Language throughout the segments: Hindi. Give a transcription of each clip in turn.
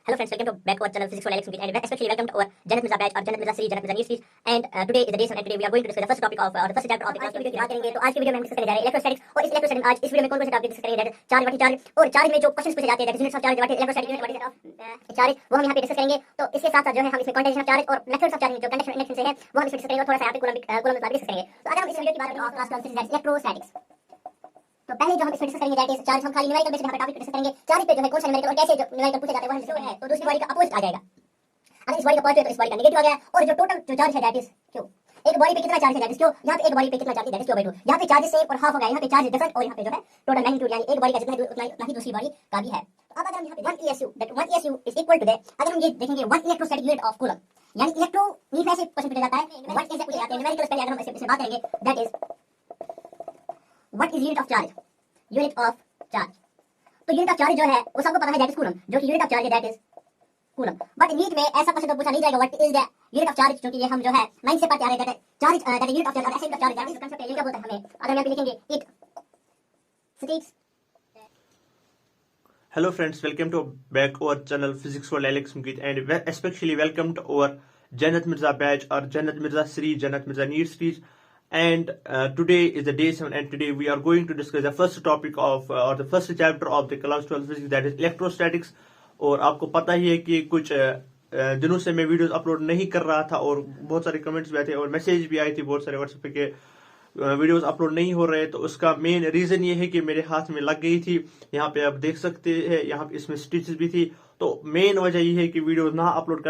Hello friends, welcome to back to our channel Physics for Alex and especially welcome to our Janat Mirza batch or Janat Mirza series, Janat Mirza new series. And today is the day 7 and today we are going to discuss the first topic of the first chapter of the class video की बात करेंगे। तो आज की वीडियो में हम डिस्कस करने जा रहे हैं इलेक्ट्रोस्टैटिक्स। और इस इलेक्ट्रोस्टैटिक्स आज इस वीडियो में कौन कौन से टॉपिक डिस्कस करेंगे, that charge what is charge, और चार्ज में जो क्वेश्चंस पूछे जाते हैं that is units of charge, what is electrostatic unit, what is charge, वो हम यहां पे डिस्कस करेंगे। तो इसके साथ साथ जो है हम इसमें क्वांटाइजेशन ऑफ चार्ज और मेथड्स ऑफ चार्जिंग जो कंडक्शन इंडक्शन से है वो हम इसमें डिस्कस करेंगे और थोड़ा सा यहां पे कूलम डिस्कस करेंगे। तो अगर हम इस वीडियो की बात करें ऑफ क्लास इलेक्ट्रोस्टैटिक्स, तो पहले जो हम इसमें डिस्कस करेंगे दैट इज चार्ज। हम खाली न्यूमेरिकल बेसिस पे टॉपिक डिस्कस करेंगे। चार्ज पे जो है कौन सा न्यूमेरिकल और कैसे जो न्यूमेरिकल पूछे जाते हैं वो हम डिस्कस करेंगे। तो दूसरी बॉडी का अपोजिट आ जाएगा। अगर इस बॉडी का पॉजिटिव है तो इस बॉडी का नेगेटिव आ गया। और जो टोटल जो चार्ज है दैट इज क्यू। एक बॉडी पे कितना चार्ज है दैट इज क्यू। यहाँ पे एक बॉडी पे कितना चार्ज है दैट इज क्यू/2। यहाँ पे चार्ज सेम और हाफ हो गया। यहाँ पे चार्ज डिफरेंट और यहाँ पे जो है टोटल मैग्नीट्यूड यानी एक बॉडी का जितना है उतना ही दूसरी बॉडी का भी है। तो अब अगर हम यहाँ पे 1 ESU that 1 ESU is equal to that, अगर हम ये देखेंगे 1 इलेक्ट्रोस्टैटिक यूनिट ऑफ कूलम यानी इलेक्ट्रो नीड ऐसे क्वेश्चन पूछा जाता है। व्हाट इज पूछे जाते हैं न्यूमेरिकल पहले अगर हम इससे बात करेंगे that is what is unit of charge, unit of charge. तो यूनिट ऑफ चार्ज जो है वो सबको पता है दैट इज कूलम, जो कि यूनिट ऑफ चार्ज है that is coulomb. But NEET में ऐसा क्वेश्चन तो पूछा नहीं जाएगा what is the unit of charge, क्योंकि ये हम जो है 9 से पढ़ते आ रहे हैं charge that unit of charge और acid of charge that is concept है। ये क्या बोलते हैं हमें, अगर हम लिखेंगे it states. Hello friends, welcome to back our channel Physics for Alex Mukit and especially welcome to our Janat Mirza batch or Janat Mirza series, Janat Mirza NEET series. And today is the day 7 and today we are going to discuss the first topic of or the first chapter of the class 12 physics, that is electrostatics. और आपको पता ही है कि कुछ दिनों से मैं वीडियोस अपलोड नहीं कर रहा था और बहुत सारे कमेंट्स भी आए थे और मैसेज भी आए थे बहुत सारे व्हाट्सएप पे के वीडियोस अपलोड नहीं हो रहे। तो उसका मेन रीजन ये है कि मेरे हाथ में लग गई थी। यहाँ पे आप देख सकते हैं, यहाँ पे इसमें स्टिचेस भी थी। तो मेन वजह ये है कि वीडियो ना अपलोड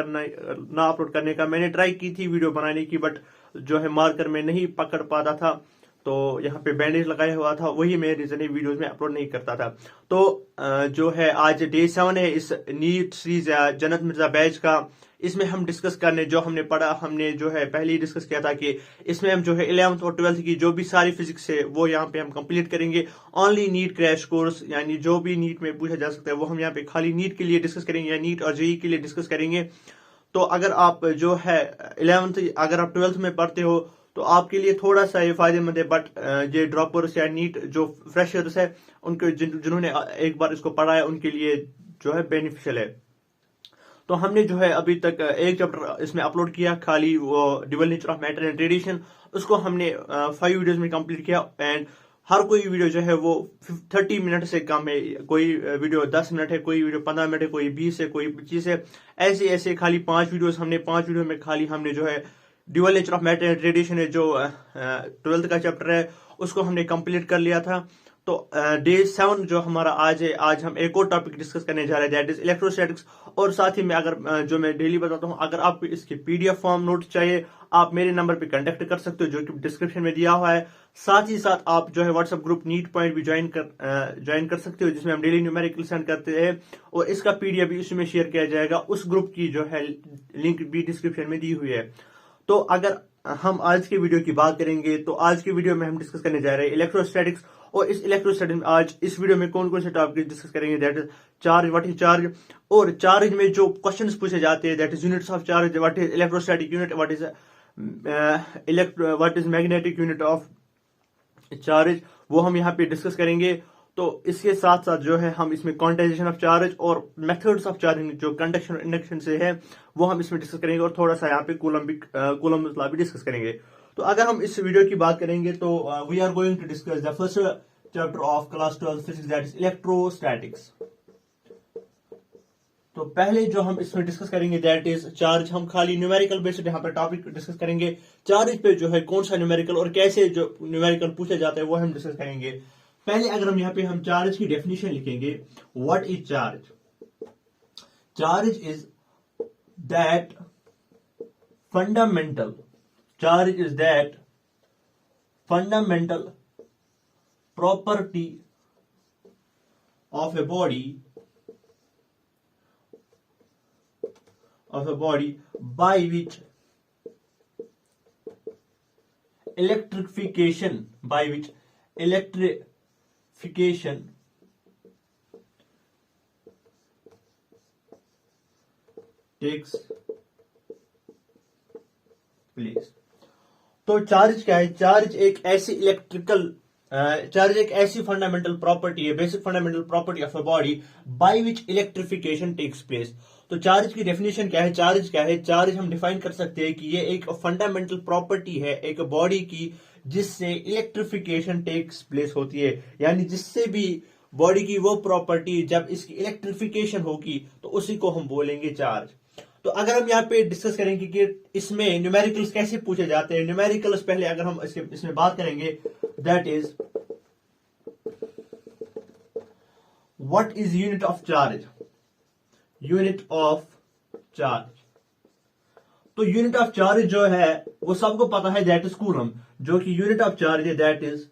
करने का मैंने ट्राई की थी वीडियो बनाने की, बट जो है मार्कर में नहीं पकड़ पाता था। तो यहाँ पे बैंडेज लगाया हुआ था, वही मेन रीजन है वीडियोस में अपलोड नहीं करता था। तो जो है आज डे 7 है इस नीट सीरीज या जनत मिर्जा बैच का। इसमें हम डिस्कस करने जो हमने पढ़ा, हमने जो है पहले ही डिस्कस किया था कि इसमें हम जो है 11th और 12th की जो भी सारी फिजिक्स है वो यहाँ पे हम कंप्लीट करेंगे। ओनली नीट क्रैश कोर्स यानी जो भी नीट में पूछा जा सकता है वो हम यहाँ पे खाली नीट के लिए डिस्कस करेंगे या नीट और जेई के लिए डिस्कस करेंगे। तो अगर आप जो है 11th अगर आप 12th में पढ़ते हो तो आपके लिए थोड़ा सा ये फायदेमंद है, बट ये ड्रॉपर्स या नीट जो फ्रेशर्स है उनके जिन्होंने एक बार इसको पढ़ा है उनके लिए जो है बेनिफिशियल है। तो हमने जो है अभी तक एक चैप्टर इसमें अपलोड किया खाली, वो dual nature of matter and radiation. उसको हमने 5 वीडियोस में कंप्लीट किया एंड हर कोई वीडियो जो है वो 30 मिनट से कम है। कोई वीडियो 10 मिनट है, कोई वीडियो 15 मिनट है, कोई 20 है, कोई 25 है। ऐसे ऐसे खाली 5 वीडियोस हमने 5 वीडियो में खाली हमने जो है dual nature of matter and radiation है जो 12th का चैप्टर है उसको हमने कंप्लीट कर लिया था। तो डे 7 जो हमारा आज है, आज हम एक और टॉपिक डिस्कस करने जा रहे हैं दैट इज इलेक्ट्रोस्टैटिक्स। और साथ ही में अगर जो मैं डेली बताता हूँ, अगर आपको इसके पीडीएफ फॉर्म नोट चाहिए आप मेरे नंबर पे कांटेक्ट कर सकते हो जो कि डिस्क्रिप्शन में दिया हुआ है। साथ ही साथ आप जो है व्हाट्सएप ग्रुप नीट पॉइंट भी ज्वाइन कर सकते हो जिसमें हम डेली न्यूमेरिकल सेंड करते हैं और इसका पीडीएफ भी उसमें शेयर किया जाएगा। उस ग्रुप की जो है लिंक भी डिस्क्रिप्शन में दी हुई है। तो अगर हम आज के वीडियो की बात करेंगे तो आज के वीडियो में हम डिस्कस करने जा रहे हैं इलेक्ट्रोस्टैटिक्स। और इस इलेक्ट्रोस्टैटिक्स में आज इस वीडियो में कौन कौन से टॉपिक डिस्कस करेंगे that is charge, what is charge, और चार्ज में जो क्वेश्चंस पूछे जाते हैं that is units of charge, what is electrostatic unit, what is magnetic unit of charge, वो हम यहाँ पे डिस्कस करेंगे। तो इसके साथ साथ जो है हम इसमें क्वांटाइजेशन ऑफ चार्ज और मेथड्स ऑफ चार्जिंग जो कंडक्शन और इंडक्शन से है वो हम इसमें डिस्कस करेंगे और थोड़ा सा यहाँ पे कूलम मसला भी डिस्कस करेंगे। तो अगर हम इस वीडियो की बात करेंगे तो we are going to discuss the first chapter of class 12 physics that is electrostatics. तो पहले जो हम इसमें डिस्कस करेंगे दैट इज चार्ज। हम खाली न्यूमेरिकल बेस्ड यहाँ पे टॉपिक डिस्कस करेंगे। चार्ज पे जो है कौन सा न्यूमेरिकल और कैसे जो न्यूमेरिकल पूछा जाता है वो हम डिस्कस करेंगे। पहले अगर हम यहाँ पे हम चार्ज की डेफिनेशन लिखेंगे, what is charge? Charge is that fundamental, charge is that fundamental property of a body by which electrification takes place। तो चार्ज क्या है? चार्ज एक ऐसी इलेक्ट्रिकल चार्ज एक ऐसी फंडामेंटल प्रॉपर्टी है, basic fundamental property of a body by which electrification takes place. तो चार्ज की डेफिनेशन क्या है, चार्ज क्या है? चार्ज हम डिफाइन कर सकते हैं कि ये एक फंडामेंटल प्रॉपर्टी है एक बॉडी की जिससे इलेक्ट्रिफिकेशन टेक्स प्लेस होती है, यानी जिससे भी बॉडी की वो प्रॉपर्टी जब इसकी इलेक्ट्रिफिकेशन होगी तो उसी को हम बोलेंगे चार्ज। तो अगर हम यहाँ पे डिस्कस करेंगे कि इसमें न्यूमेरिकल्स कैसे पूछे जाते हैं, न्यूमेरिकल्स पहले अगर हम इसमें बात करेंगे, that is what is unit of charge. Unit of charge, तो यूनिट ऑफ चार्ज जो है वो सबको पता है, दैट इज कूलम। जो कि यूनिट ऑफ चार्ज है that is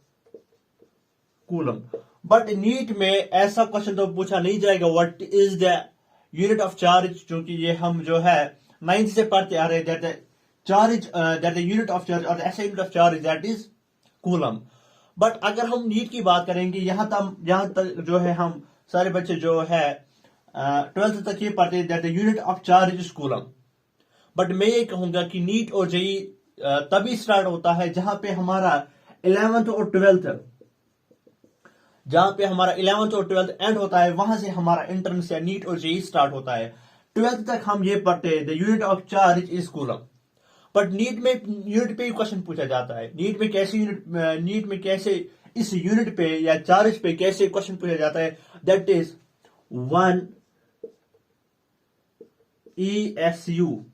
coulomb. But NEET में ऐसा क्वेश्चन तो पूछा नहीं जाएगा what is the unit of charge, क्योंकि ये हम जो है 9th से पढ़ते आ रहे हैं, दैट यूनिट ऑफ चार्ज और ऐसा unit of charge that is coulomb. But अगर हम नीट की बात करेंगे, यहां तक जो है हम सारे बच्चे जो है 12th तक ये पढ़ते हैं that the unit of charge is coulomb. But मैं ये कहूंगा कि नीट और जेई तभी स्टार्ट होता है जहां पे हमारा 11th और 12th, जहां पे हमारा 11th और 12th एंड होता है, वहां से हमारा इंट्रेंस या नीट और जेई स्टार्ट होता है। 12th तक हम ये पढ़ते हैं the unit of charge is coulomb. But NEET में यूनिट पे क्वेश्चन पूछा जाता है, नीट में कैसे इस यूनिट पे या चार्ज पे कैसे क्वेश्चन पूछा जाता है, that is 1 ESU।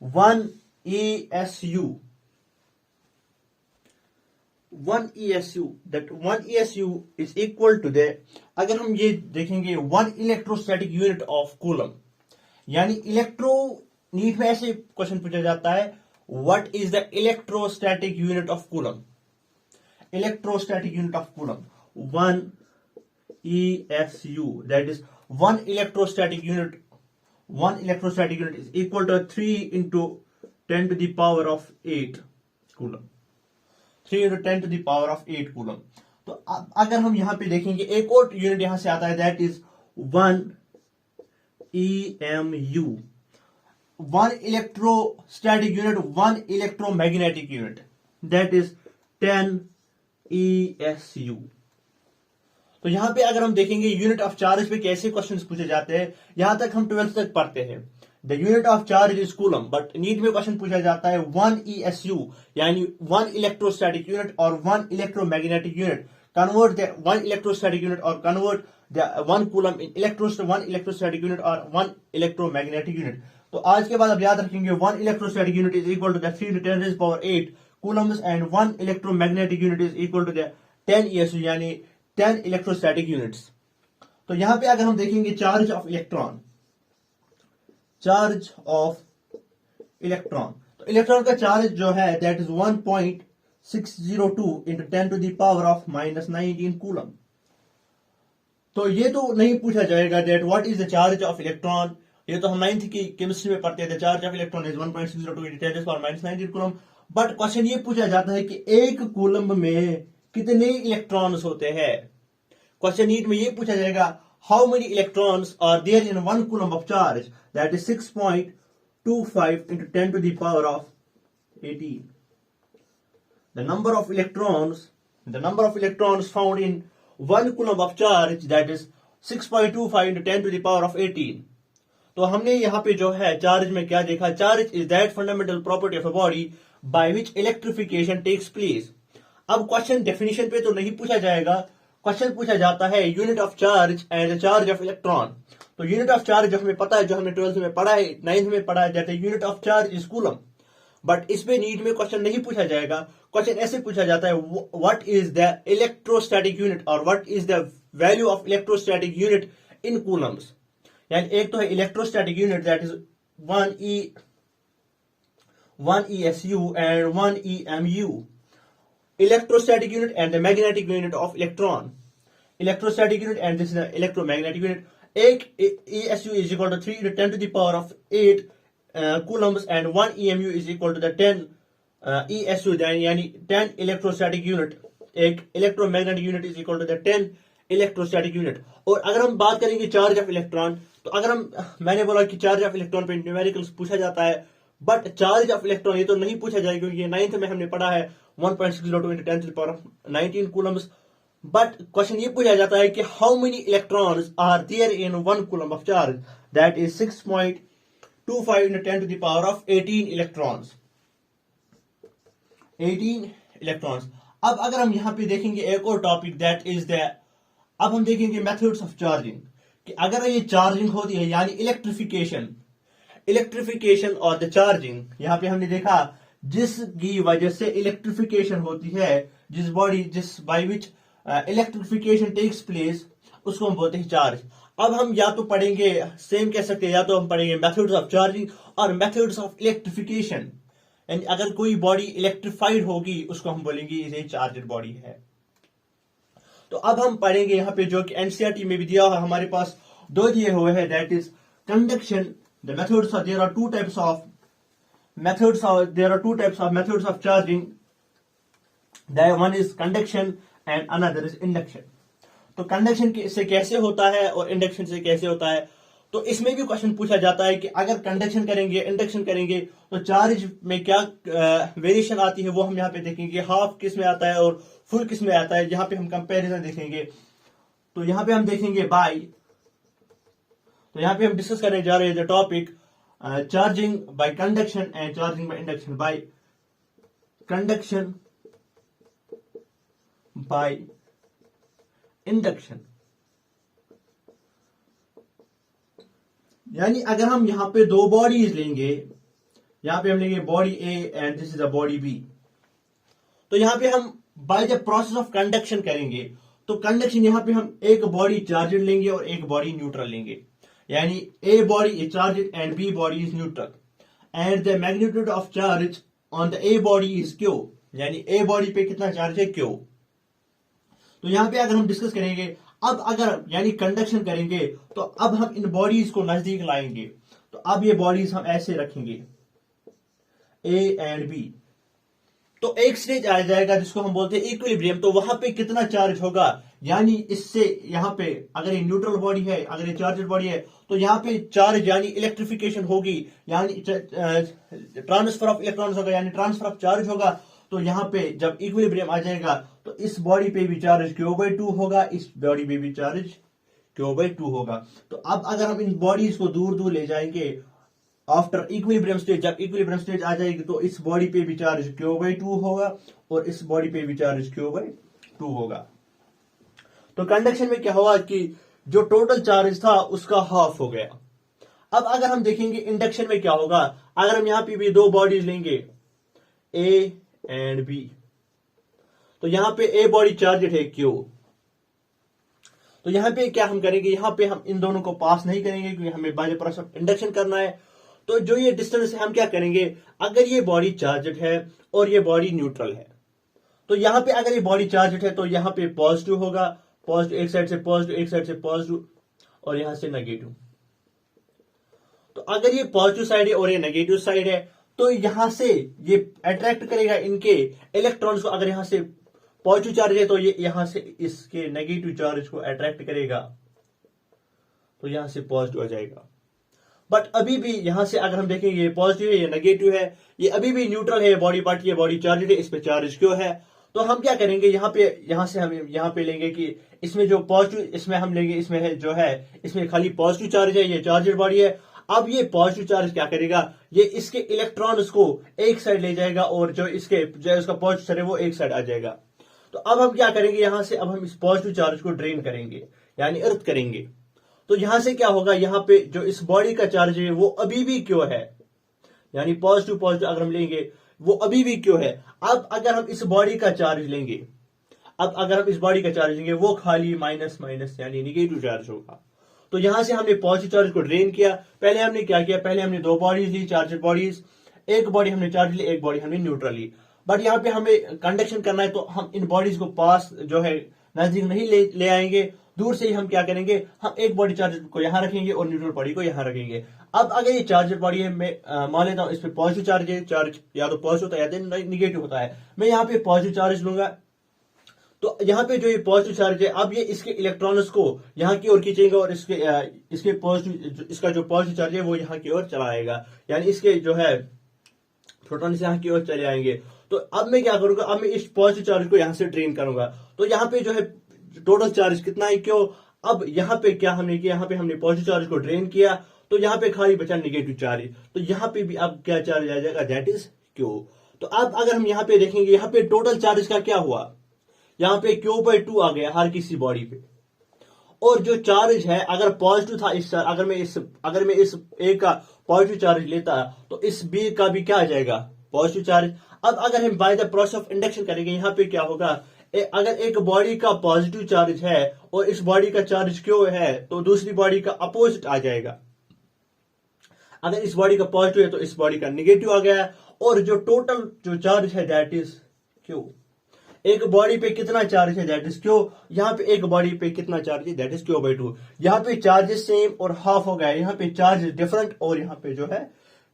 1 ESU, that 1 ESU is equal to the, अगर हम ये देखेंगे 1 इलेक्ट्रोस्टैटिक यूनिट ऑफ कूलम, यानी इलेक्ट्रो, नीट में ऐसे क्वेश्चन पूछा जाता है what is the electrostatic unit of coulomb. Electrostatic unit of coulomb 1 ESU, that is 1 electrostatic unit is equal to 3 into 10 to the power of 8 coulomb. 3 into 10 to the power of 8 coulomb. तो अगर हम यहां पे देखेंगे एक और यूनिट यहां से आता है, that is 1 EMU। 1 electrostatic unit, 1 electromagnetic unit, that is 10 ESU। तो यहां पे अगर हम देखेंगे यूनिट ऑफ चार्ज पे कैसे क्वेश्चंस पूछे जाते हैं, यहां तक हम 12th तक पढ़ते हैं the unit of charge is coulomb. But NEET में क्वेश्चन पूछा जाता है 1 ESU, यानी 1 इलेक्ट्रोस्टैटिक यूनिट और 1 electromagnetic unit, convert the 1 electrostatic unit और convert the 1 coulomb in 1 electrostatic unit और 1 इलेक्ट्रोमैग्नेटिक यूनिट। तो आज के बाद आप याद रखेंगे 1 electrostatic unit is equal to the 3 to 10 raised power 8 coulombs and 1 electromagnetic unit is equal to the 10 ESU, यानी 10 इलेक्ट्रोस्टैटिक यूनिट्स। तो यहां पे अगर हम देखेंगे चार्ज ऑफ इलेक्ट्रॉन, तो इलेक्ट्रॉन का चार्ज जो है that is 1.602 into 10 to the power of -19 coulomb. तो ये तो नहीं पूछा जाएगा that what is the charge of electron, ये तो हम 9th की केमिस्ट्री में पढ़ते थे, charge of electron is 1.602 into 10 to the power -19 coulomb. But question ये पूछा जाता है कि एक कूलम में कितने इलेक्ट्रॉन्स होते हैं। क्वेश्चन नीट में ये पूछा जाएगा how many electrons are there in 1 coulomb of charge, that is 6.25 into 10 to the power of 18। The number of electrons found in 1 coulomb of charge, that is 6.25 into 10 to the power of 18। तो हमने यहाँ पे जो है चार्ज में क्या देखा, charge is that fundamental property of a body by which electrification takes place. अब क्वेश्चन डेफिनेशन पे तो नहीं पूछा जाएगा, क्वेश्चन पूछा जाता है unit of charge and charge of electron. तो यूनिट ऑफ चार्ज जो हमें पता है, जो हमने 12th में पढ़ा है, 9th में पढ़ा है, that is unit of charge is coulomb. But इसमें नीट में क्वेश्चन नहीं पूछा जाएगा, क्वेश्चन ऐसे पूछा जाता है what is the electrostatic unit और what is the value of electrostatic unit in coulombs. यानी एक तो है electrostatic unit that is 1 ESU and 1 EMU, electrostatic unit and the magnetic unit of electron, electrostatic unit and this is the electromagnetic unit। एक ESU is equal to 3 to 10 to the power of 8 coulombs and 1 EMU is equal to the 10 ESU, यानी 10 electrostatic unit। एक electromagnetic unit is equal to the 10 electrostatic unit। और अगर हम बात करेंगे चार्ज ऑफ इलेक्ट्रॉन, तो अगर मैंने बोला कि चार्ज ऑफ इलेक्ट्रॉन पे न्यूमेरिकल्स पूछा जाता है, बट चार्ज ऑफ इलेक्ट्रॉन ये तो नहीं पूछा जाएगा क्योंकि 9th में हमने पढ़ा है 1.602 into 10 to the power of 19 coulombs. But question ये पूछा जाता है कि how many electrons are there in 1 coulomb of charge, that is 6.25 into 10 to the power of 18 electrons. 18 electrons. अब अगर हम यहां पे देखेंगे एक और टॉपिक, दैट इज द, अब हम देखेंगे मेथड्स ऑफ चार्जिंग, कि अगर ये चार्जिंग होती है यानी इलेक्ट्रिफिकेशन और द चार्जिंग, यहां पे हमने देखा जिसकी वजह से इलेक्ट्रिफिकेशन होती है, जिस by which electrification takes place, उसको हम बोलते हैं चार्ज. अब हम या तो पढ़ेंगे, सेम कह सकते हैं, या तो हम पढ़ेंगे मेथड्स ऑफ चार्जिंग और मेथड्स ऑफ इलेक्ट्रिफिकेशन. एंड अगर कोई बॉडी इलेक्ट्रिफाइड होगी उसको हम बोलेंगे ये चार्जड बॉडी है. तो अब हम पढ़ेंगे यहाँ पे, जो कि एनसीईआरटी में भी दिया हुआ हमारे पास, दो दिए हुए हैं, that is conduction. The methods of, there are two types of methods of charging. One is conduction and another is induction. तो कंडक्शन से कैसे होता है और इंडक्शन से कैसे होता है, तो इसमें भी क्वेश्चन पूछा जाता है कि अगर कंडक्शन करेंगे, इंडक्शन करेंगे, तो चार्ज में क्या वेरिएशन आती है, वो हम यहाँ पे देखेंगे. हाफ किस में आता है और फुल किस में आता है, यहाँ पे हम कंपैरिजन देखेंगे. तो यहाँ पे हम देखेंगे बाय, तो यहाँ पे हम डिस्कस करने जा रहे हैं the topic charging by conduction and charging by induction. By conduction, by induction, यानी अगर हम यहां पे दो बॉडीज लेंगे, यहां पे हम लेंगे body A and this is a body B, तो यहां पे हम by the process of conduction करेंगे. तो कंडक्शन यहां पे हम एक बॉडी चार्जड लेंगे और एक बॉडी न्यूट्रल लेंगे, यानी A body is charged and B body is neutral, and the magnitude of charge on the A body is Q, यानी A body पे कितना चार्ज है Q. तो यहां पे अगर हम डिस्कस करेंगे, अब अगर यानी कंडक्शन करेंगे, तो अब हम इन बॉडीज को नजदीक लाएंगे. तो अब ये बॉडीज हम ऐसे रखेंगे A एंड B, तो एक स्टेज आ जाएगा जिसको हम बोलते हैं इक्विलिब्रियम. तो वहां पे कितना चार्ज होगा, यानी इससे यहां पे अगर ये न्यूट्रल बॉडी है, अगर ये चार्जड बॉडी है, तो यहां पे चार्ज यानी इलेक्ट्रिफिकेशन होगी, यानी ट्रांसफर ऑफ इलेक्ट्रॉन्स होगा, यानी ट्रांसफर ऑफ चार्ज होगा. तो यहां पे जब इक्विलिब्रियम आ जाएगा, तो इस बॉडी पे भी चार्ज Q/2 होगा, इस बॉडी पे भी चार्ज Q/2 होगा. तो अब अगर हम इन बॉडीज को दूर दूर ले जाएंगे आफ्टर इक्विलिब्रियम स्टेज, जब इक्विलिब्रियम स्टेज आ जाएगी, तो इस बॉडी पे भी चार्ज Q/2 होगा और इस बॉडी पे भी चार्ज Q/2 होगा. तो कंडक्शन में क्या हुआ कि जो टोटल चार्ज था उसका हाफ हो गया. अब अगर हम देखेंगे इंडक्शन में क्या होगा, अगर हम यहां पे भी दो बॉडीज लेंगे A एंड B, तो यहां पे A बॉडी चार्ज है Q, तो यहां पे क्या हम करेंगे, यहां पे हम इन दोनों को पास नहीं करेंगे क्योंकि हमें bye the process of induction करना है. तो जो ये डिस्टेंस है हम क्या करेंगे, अगर ये बॉडी चार्जड है और ये बॉडी न्यूट्रल है, तो यहां पे अगर ये बॉडी चार्जड है तो यहां पे पॉजिटिव होगा, पॉजिटिव एक साइड से पॉजिटिव, एक साइड से पॉजिटिव और यहां से नेगेटिव. तो अगर ये पॉजिटिव साइड है और ये नेगेटिव साइड है, तो यहां से ये अट्रैक्ट करेगा इनके इलेक्ट्रॉन्स को. अगर यहां से पॉजिटिव चार्ज है तो ये यहां से इसके नेगेटिव चार्ज को अट्रैक्ट करेगा, तो यहां से पॉजिटिव आ जाएगा. बट अभी भी यहां से अगर हम देखेंगे ये पॉजिटिव है, ये नेगेटिव है, ये अभी भी न्यूट्रल है बॉडी पार्ट, ये बॉडी चार्ज है, इस पे चार्ज क्यों है. तो हम क्या करेंगे, यहां से हम यहां पे लेंगे कि इसमें जो पॉजिटिव, इसमें हम लेंगे, इसमें है जो है, इसमें खाली पॉजिटिव चार्ज है, ये चार्जड बॉडी है. अब ये पॉजिटिव चार्ज क्या करेगा, ये इसके इलेक्ट्रॉन्स को एक साइड ले जाएगा और जो इसका पॉजिटिव चार्ज है वो एक साइड आ जाएगा. तो अब हम क्या करेंगे, यहां से अब हम इस पॉजिटिव चार्ज को ड्रेन करेंगे, यानी अर्थ करेंगे. तो यहां से क्या होगा, यहां पे जो इस बॉडी का चार्ज है वो अभी भी क्यों है, यानी पॉजिटिव पॉजिटिव अगर हम लेंगे वो अभी भी क्यों है. अब अगर हम इस बॉडी का चार्ज लेंगे, वो खाली माइनस माइनस यानी निगेटिव चार्ज होगा. तो यहां से हमने पॉजिटिव चार्ज को ड्रेन किया. पहले हमने क्या किया, पहले हमने दो बॉडीज ली, चार्जड बॉडीज, एक बॉडी हमने चार्ज ली, एक बॉडी हमने न्यूट्रल ली. बट यहाँ पे हमें कंडक्शन करना है, तो हम इन बॉडीज को पास जो है नजदीक नहीं ले आएंगे, दूर से ही हम क्या करेंगे, हम एक बॉडी चार्ज को यहां रखेंगे और न्यूट्रल बॉडी को यहां रखेंगे. अब अगर ये चार्जर बॉडी है, मैं मान लेता हूं इस पे पॉजिटिव चार्ज है, चार्ज या तो पॉजिटिव होता है या तो निगेटिव होता है. मैं यहाँ पे पॉजिटिव चार्ज लूंगा, तो यहाँ पे जो ये पॉजिटिव चार्ज है, अब ये इसके इलेक्ट्रॉन्स को यहाँ की ओर खींचेगा और इसके पॉजिटिव, इसका जो पॉजिटिव चार्ज है वो यहाँ की ओर चला आएगा, यानी इसके जो है प्रोटॉन्स यहाँ की ओर चले आएंगे. तो अब मैं क्या करूंगा, अब मैं इस पॉजिटिव चार्ज को यहां से ड्रेन करूंगा। तो यहाँ पे जो है टोटल चार्ज कितना है, क्यों। अब यहाँ पे क्या हमने किया, यहाँ पे हमने पॉजिटिव चार्ज को ड्रेन किया, तो यहाँ पे खाली बचा नेगेटिव चार्ज। तो यहाँ पे भी अब क्या चार्ज आ जाएगा, दैट इज क्यू। तो अब अगर हम यहाँ पे देखेंगे, यहाँ पे टोटल चार्ज का क्या हुआ, यहाँ पे Q/2 आ गया हर किसी बॉडी पे। और जो चार्ज है अगर पॉजिटिव था, इस अगर मैं इस ए का पॉजिटिव चार्ज लेता तो इस बी का भी क्या आ जाएगा, पॉजिटिव चार्ज। अब अगर हम by the process of induction करेंगे, यहाँ पे क्या होगा, अगर एक बॉडी का पॉजिटिव चार्ज है और इस बॉडी का चार्ज क्यों है, तो दूसरी बॉडी का अपोजिट आ जाएगा। अगर इस बॉडी का पॉजिटिव है तो इस बॉडी का निगेटिव आ गया। और जो टोटल जो चार्ज है दैट इज क्यू। एक बॉडी पे कितना चार्ज है, दैट इज क्यू। यहाँ पे एक बॉडी पे कितना चार्ज है, दैट इज Q/2। यहाँ पे चार्जेस सेम और हाफ हो गया, यहाँ पे चार्ज डिफरेंट, और यहाँ पे जो है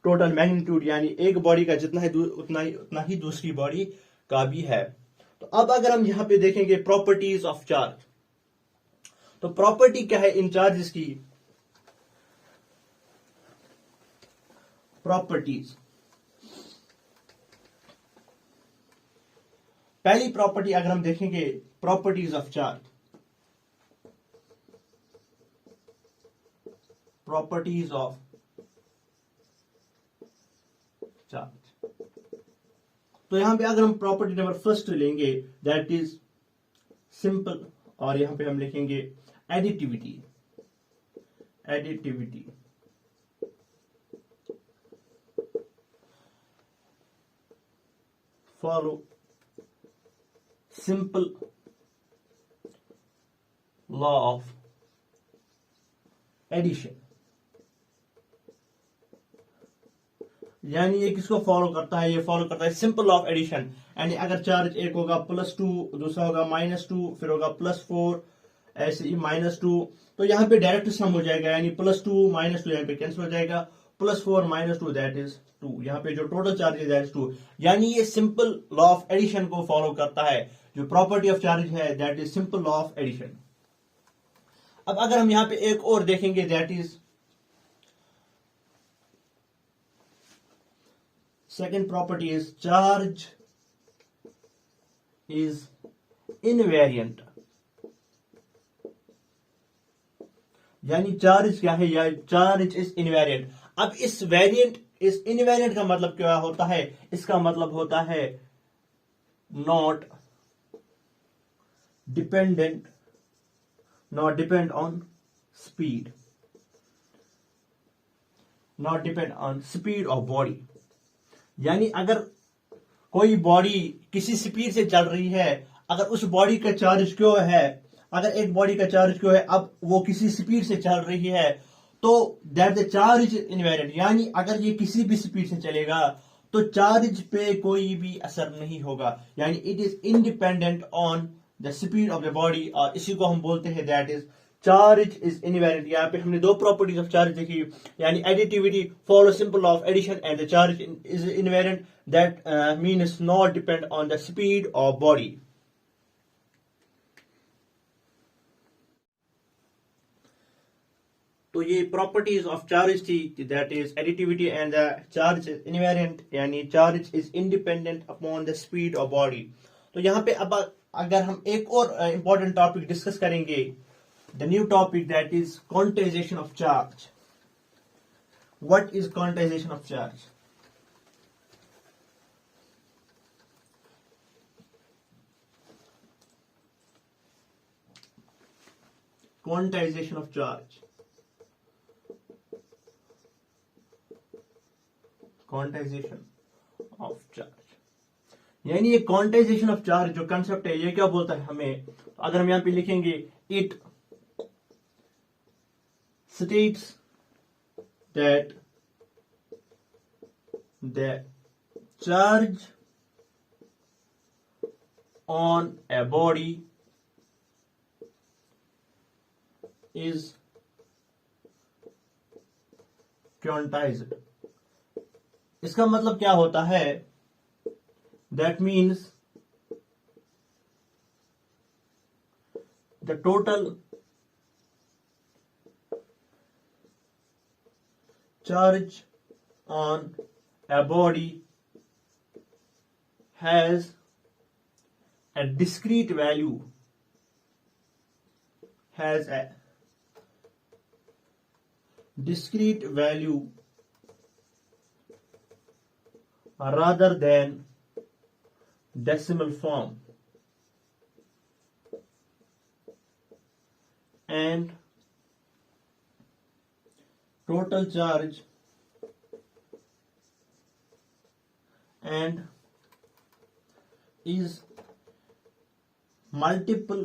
टोटल मैग्नीट्यूड, यानी एक बॉडी का जितना है उतना ही दूसरी बॉडी का भी है। तो अब अगर हम यहाँ पे देखेंगे प्रॉपर्टीज ऑफ चार्ज, तो प्रॉपर्टी क्या है इन चार्जेस की, प्रॉपर्टीज। पहली प्रॉपर्टी अगर हम देखेंगे, properties of charge, properties of charge. तो यहां पे अगर हम प्रॉपर्टी नंबर फर्स्ट लेंगे, दैट इज सिंपल, और यहां पे हम लिखेंगे additivity. Additivity follow simple law of addition. यानी ये किसको फॉलो करता है, ये फॉलो करता है सिंपल लॉ ऑफ एडिशन। यानी अगर चार्ज एक होगा +2, दूसरा होगा -2, फिर होगा +4, ऐसे ही -2, तो यहाँ पे डायरेक्ट सम हो जाएगा, यानी +2 -2 यहाँ पे कैंसिल हो जाएगा, +4 -2 दैट इज 2। यहाँ पे जो टोटल चार्ज है दैट इज 2। यानी ये सिंपल लॉ ऑफ एडिशन को फॉलो करता है। जो प्रॉपर्टी ऑफ चार्ज है that is simple law of addition. अब अगर हम यहाँ पे एक और देखेंगे, that is second property is charge is invariant। यानी चार्ज क्या है, या चार्ज इज इनवेरिएंट। अब इस वेरिएंट, इस इनवेरिएंट का मतलब क्या होता है, इसका मतलब होता है not dependent, not depend on speed, not depend on speed of body. यानी अगर कोई बॉडी किसी स्पीड से चल रही है, अगर उस बॉडी का चार्ज क्यों है, अगर एक बॉडी का चार्ज क्यों है, अब वो किसी स्पीड से चल रही है, तो दैट द चार्ज इनवेरिएंट। यानी अगर ये किसी भी स्पीड से चलेगा तो चार्ज पे कोई भी असर नहीं होगा, यानी it is independent on the speed of the body, और इसी को हम बोलते हैं that is charge is invariant. यहाँ पे हमने दो प्रॉपर्टीज ऑफ चार्ज देखी, यानी additivity follow simple law of addition, and the charge is invariant, that means not depend on the speed of body. तो ये प्रॉपर्टीज ऑफ चार्ज थी, that is additivity and the charge is invariant, यानी charge is independent upon the speed of body. तो यहाँ पे अब अगर हम एक और इंपॉर्टेंट टॉपिक डिस्कस करेंगे, the new topic, that is quantization of charge. What is quantization of charge? Quantization of charge. Quantization of charge. यानी ये क्वांटाइजेशन ऑफ चार्ज जो कंसेप्ट है, ये क्या बोलता है हमें, अगर हम यहाँ पे लिखेंगे, it states that the charge on a body is quantized। इसका मतलब क्या होता है, that means the total charge on a body has a discrete value, has a discrete value rather than decimal form, and total charge and is multiple,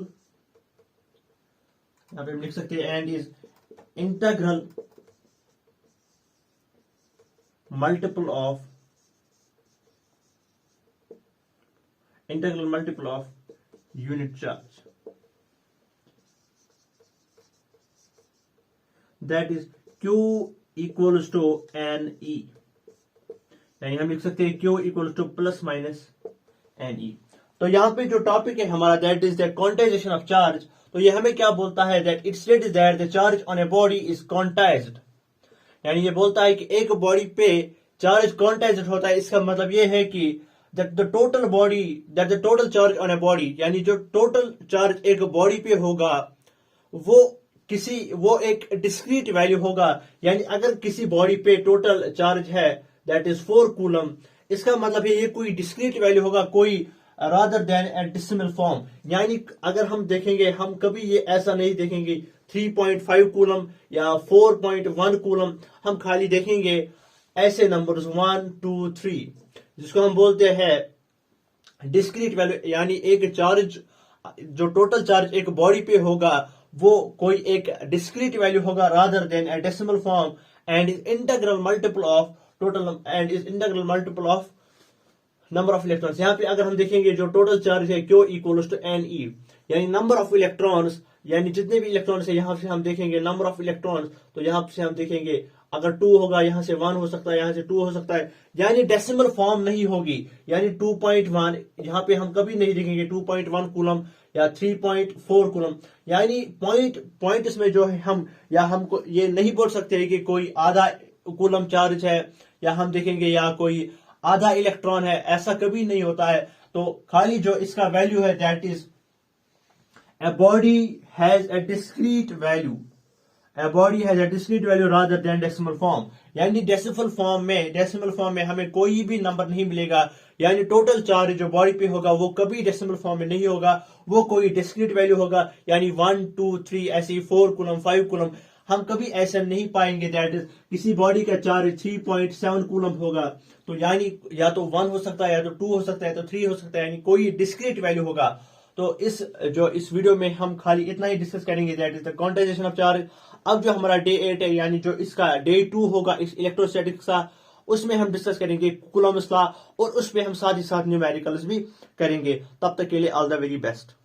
यहाँ पे हम लिख सकते हैं and is integral multiple of unit charge, that is Q equals to NE, यानी हम लिख सकते हैं Q equals to plus minus NE। तो यहाँ पे जो टॉपिक है हमारा that is the quantization of charge, तो ये हमें क्या बोलता है that it states that the charge on a body is quantized, यानी ये बोलता है कि एक बॉडी पे चार्ज क्वांटाइज्ड होता है। इसका मतलब ये है कि the total charge on a body, यानी जो टोटल चार्ज एक बॉडी पे होगा वो एक डिस्क्रीट वैल्यू होगा। यानी अगर किसी बॉडी पे टोटल चार्ज है दैट इज 4 कूलम, इसका मतलब है ये कोई डिस्क्रीट वैल्यू होगा, कोई रादर देन ए डेसिमल फॉर्म। यानी अगर हम देखेंगे, हम कभी ये ऐसा नहीं देखेंगे 3.5 कूलम या 4.1 कूलम, हम खाली देखेंगे ऐसे नंबर्स 1 2 3, जिसको हम बोलते हैं डिस्क्रीट वैल्यू। यानी एक चार्ज, जो टोटल चार्ज एक बॉडी पे होगा वो कोई एक डिस्क्रीट वैल्यू होगा rather than A decimal form, and is integral multiple of total and is integral multiple of number of electrons. यहाँ पे अगर हम देखेंगे जो टोटल चार्ज है Q इक्वल्स टू NE, यानी नंबर ऑफ इलेक्ट्रॉन्स, यानी जितने भी इलेक्ट्रॉन्स है यहाँ से हम देखेंगे नंबर ऑफ इलेक्ट्रॉन्स, तो यहाँ से हम देखेंगे अगर 2 होगा यहाँ से 1 हो सकता है, यहाँ से 2 हो सकता है, यानी डेसिमल फॉर्म नहीं होगी। यानी 2.1 यहाँ पे हम कभी नहीं देखेंगे 2.1 कूलम या 3.4 कूलम, यानी पॉइंट इसमें जो है हमको ये नहीं बोल सकते कि कोई आधा कूलम चार्ज है, या हम देखेंगे या कोई आधा इलेक्ट्रॉन है, ऐसा कभी नहीं होता है। तो खाली जो इसका वैल्यू है that is a body has a discrete value, rather than decimal form. यानी डेसिमल फॉर्म में हमें कोई भी नंबर नहीं मिलेगा, यानी टोटल चार्ज जो बॉडी पे होगा वो कभी डेसिमल फॉर्म में नहीं होगा, वो कोई डिस्क्रीट वैल्यू होगा। यानी 1 2 3 ऐसे 4 कूलम 5 कूलम हम कभी ऐसा नहीं पाएंगे दैट इज किसी बॉडी का चार्ज 3.7 कूलम होगा, तो यानी या तो 1 हो सकता है, या तो 2 हो सकता है, तो 3 हो सकता है, यानी कोई डिस्क्रीट वैल्यू होगा। तो इस वीडियो में हम खाली इतना ही डिस्कस करेंगे that is the quantization of charge. अब जो हमारा डे 8 है, यानी जो इसका डे 2 होगा इस इलेक्ट्रोस्टैटिक्स का, उसमें हम डिस्कस करेंगे कूलम्स लॉ, और उस पर हम साथ ही साथ न्यूमेरिकल्स भी करेंगे। तब तक के लिए ऑल द वेरी बेस्ट।